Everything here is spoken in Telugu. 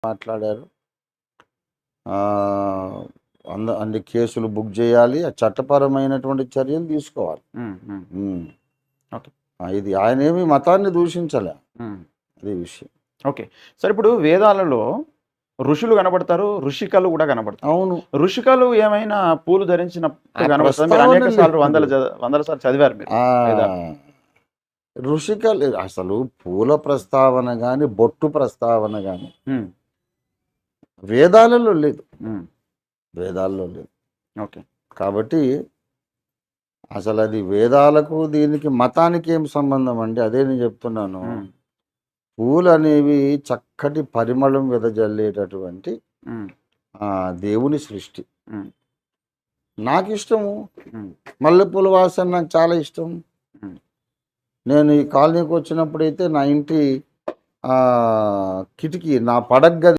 మాట్లాడారు. ఆహ్, అన్ని కేసులు బుక్ చేయాలి. చట్టపరమైనటువంటి చర్యలు తీసుకోవాలి. హ్మ్. హ్మ్. హ్మ్. ఓకే. ఇది ఆయనేమి మతాన్ని దూషించలే. హ్మ్. అది విషయం. ఓకే. సరే ఇప్పుడు వేదాలలో ఋషులు కనబడతారు. ఋషికలు కూడా కనబడతారు. అవును. ఋషికలు ఏమైనా పూలు ధరించినట్టు ఆ కనబడతారు. మీరు ప్రస్తావన అనేక సార్లు లేదు. వందల సార్లు చదివారు మీరు వేదాలు. ఋషికలు అసలు పూల ప్రస్తావన గాని, బొట్టు ప్రస్తావన గాని హ్మ్. వేదాలలో లేదు. హ్మ్. వేదాల్లో లేదు. ఓకే. కాబట్టి అసలు అది వేదాలకు దీనికి మతానికి ఏం సంబంధం అండి? అదే నేను చెప్తున్నాను. హ్మ్. పూలనేవి చక్కటి పరిమళం వెదజల్లేటటువంటి హ్మ్. దేవుని సృష్టి. హ్మ్. నాకిష్టము. హ్మ్. మల్లెపూల వాసన నాకు చాలా ఇష్టం. హ్మ్. నేను ఈ కాలనీకి వచ్చినప్పుడైతే నా ఇంటి కిటికీ నా పడక గది